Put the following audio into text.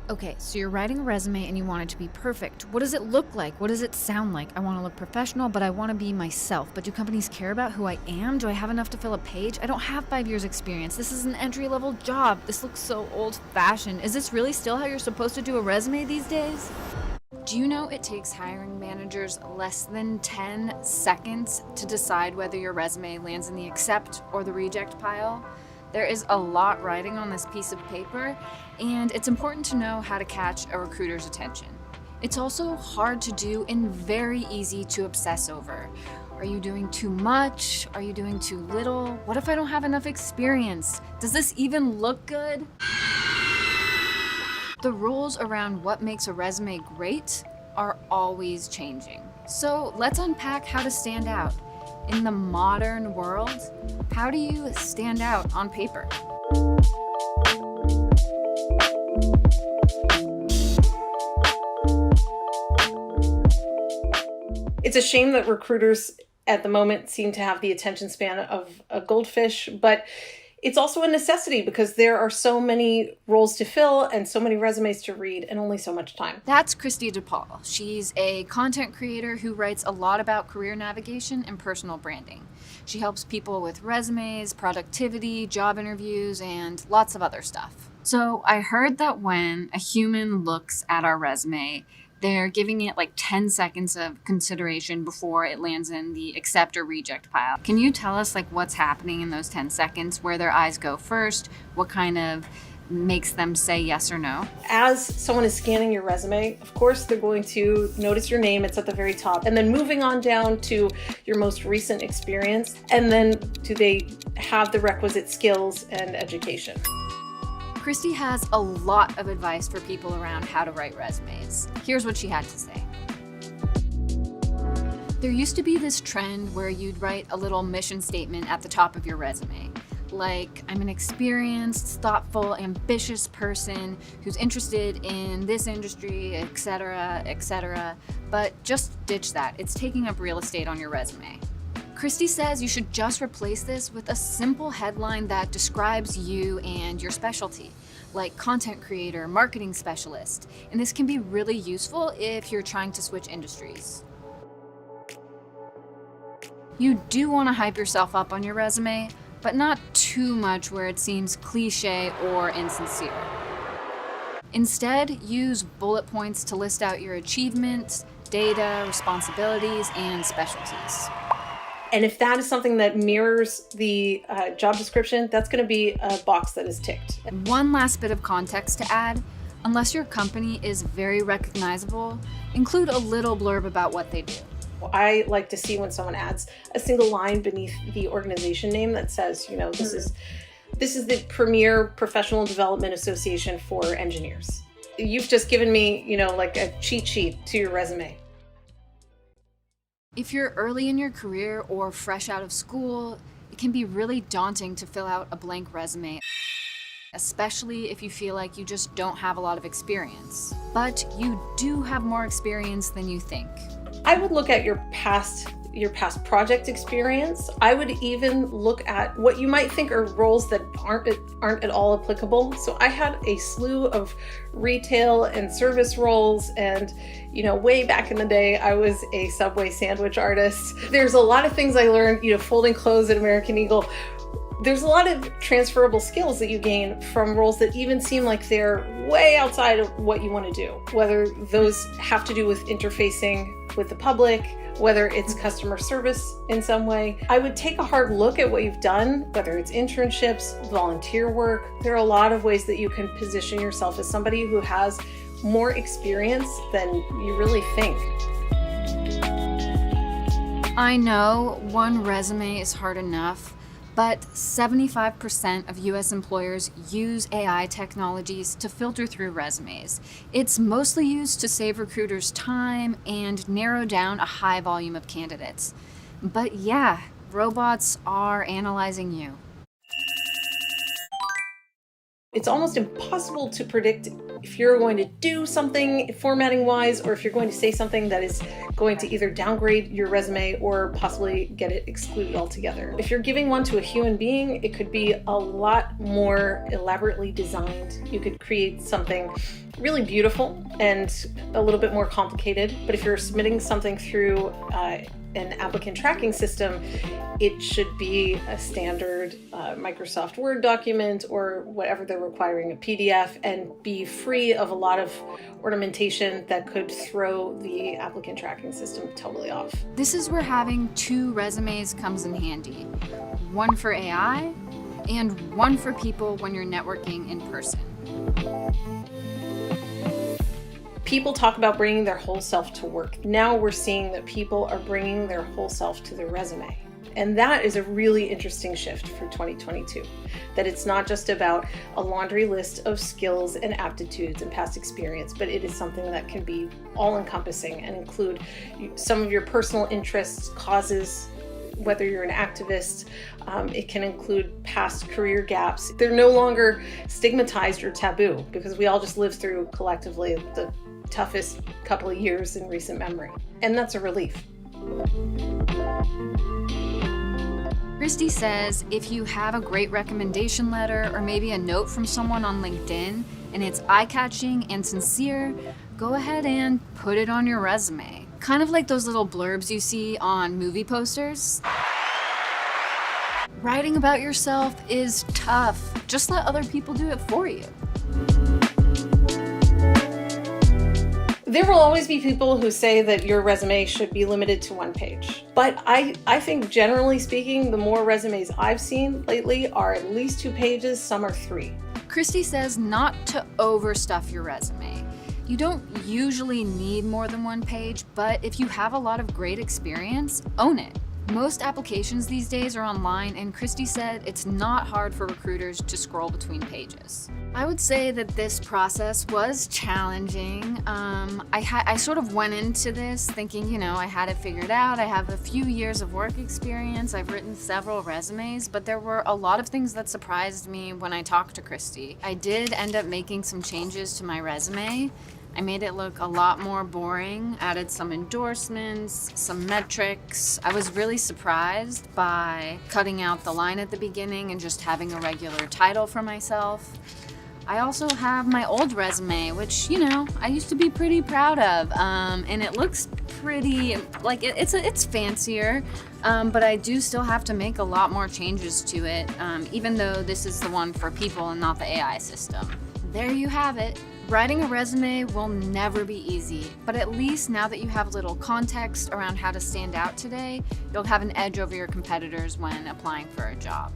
Okay, so you're writing a resume and you want it to be perfect. What does it look like? What does it sound like? I want to look professional, but I want to be myself. But do companies care about who I am? Do I have enough to fill a page? I don't have 5 years experience. This is an entry-level job. This looks so old-fashioned. Is this really still how you're supposed to do a resume these days? Do you know it takes hiring managers less than 10 seconds to decide whether your resume lands in the accept or the reject pile? There is a lot riding on this piece of paper, and it's important to know how to catch a recruiter's attention. It's also hard to do and very easy to obsess over. Are you doing too much? Are you doing too little? What if I don't have enough experience? Does this even look good? The rules around what makes a resume great are always changing. So let's unpack how to stand out. In the modern world, how do you stand out on paper? It's a shame that recruiters at the moment seem to have the attention span of a goldfish, but it's also a necessity because there are so many roles to fill and so many resumes to read and only so much time. That's Kristi DePaul. She's a content creator who writes a lot about career navigation and personal branding. She helps people with resumes, productivity, job interviews, and lots of other stuff. So I heard that when a human looks at our resume, they're giving it like 10 seconds of consideration before it lands in the accept or reject pile. Can you tell us like what's happening in those 10 seconds, where their eyes go first, what kind of makes them say yes or no? As someone is scanning your resume, of course, they're going to notice your name. It's at the very top. And then moving on down to your most recent experience. And then do they have the requisite skills and education? Kristi has a lot of advice for people around how to write resumes. Here's what she had to say. There used to be this trend where you'd write a little mission statement at the top of your resume. Like, I'm an experienced, thoughtful, ambitious person who's interested in this industry, etc., etc. But just ditch that. It's taking up real estate on your resume. Kristi says you should just replace this with a simple headline that describes you and your specialty, like content creator, marketing specialist. And this can be really useful if you're trying to switch industries. You do want to hype yourself up on your resume, but not too much where it seems cliche or insincere. Instead, use bullet points to list out your achievements, data, responsibilities, and specialties. And if that is something that mirrors the job description, that's going to be a box that is ticked. One last bit of context to add. Unless your company is very recognizable, include a little blurb about what they do. I like to see when someone adds a single line beneath the organization name that says, this is the premier professional development association for engineers. You've just given me, like a cheat sheet to your resume. If you're early in your career or fresh out of school, it can be really daunting to fill out a blank resume, especially if you feel like you just don't have a lot of experience. But you do have more experience than you think. I would look at your past project experience. I would even look at what you might think are roles that aren't at all applicable. So I had a slew of retail and service roles, and way back in the day, I was a Subway sandwich artist. There's a lot of things I learned, folding clothes at American Eagle. There's a lot of transferable skills that you gain from roles that even seem like they're way outside of what you want to do, whether those have to do with interfacing with the public, whether it's customer service in some way. I would take a hard look at what you've done, whether it's internships, volunteer work. There are a lot of ways that you can position yourself as somebody who has more experience than you really think. I know one resume is hard enough, but 75% of US employers use AI technologies to filter through resumes. It's mostly used to save recruiters time and narrow down a high volume of candidates. But yeah, robots are analyzing you. It's almost impossible to predict if you're going to do something formatting-wise, or if you're going to say something that is going to either downgrade your resume or possibly get it excluded altogether. If you're giving one to a human being, it could be a lot more elaborately designed. You could create something really beautiful and a little bit more complicated. But if you're submitting something through an applicant tracking system, it should be a standard Microsoft Word document or whatever they're requiring, a PDF, and be free of a lot of ornamentation that could throw the applicant tracking system totally off. This is where having 2 resumes comes in handy. One for AI and one for people when you're networking in person. People talk about bringing their whole self to work. Now we're seeing that people are bringing their whole self to their resume. And that is a really interesting shift for 2022, that it's not just about a laundry list of skills and aptitudes and past experience, but it is something that can be all-encompassing and include some of your personal interests, causes, whether you're an activist. It can include past career gaps. They're no longer stigmatized or taboo because we all just lived through collectively the toughest couple of years in recent memory. And that's a relief. Kristi says if you have a great recommendation letter or maybe a note from someone on LinkedIn and it's eye-catching and sincere, go ahead and put it on your resume. Kind of like those little blurbs you see on movie posters. Writing about yourself is tough. Just let other people do it for you. There will always be people who say that your resume should be limited to 1 page. But I think generally speaking, the more resumes I've seen lately are at least 2 pages, some are 3. Kristi says not to overstuff your resume. You don't usually need more than 1 page, but if you have a lot of great experience, own it. Most applications these days are online, and Kristi said it's not hard for recruiters to scroll between pages. I would say that this process was challenging. I sort of went into this thinking, I had it figured out. I have a few years of work experience. I've written several resumes, but there were a lot of things that surprised me when I talked to Kristi. I did end up making some changes to my resume. I made it look a lot more boring, added some endorsements, some metrics. I was really surprised by cutting out the line at the beginning and just having a regular title for myself. I also have my old resume, which, I used to be pretty proud of, and it looks pretty, it's fancier, but I do still have to make a lot more changes to it, even though this is the one for people and not the AI system. There you have it. Writing a resume will never be easy, but at least now that you have a little context around how to stand out today, you'll have an edge over your competitors when applying for a job.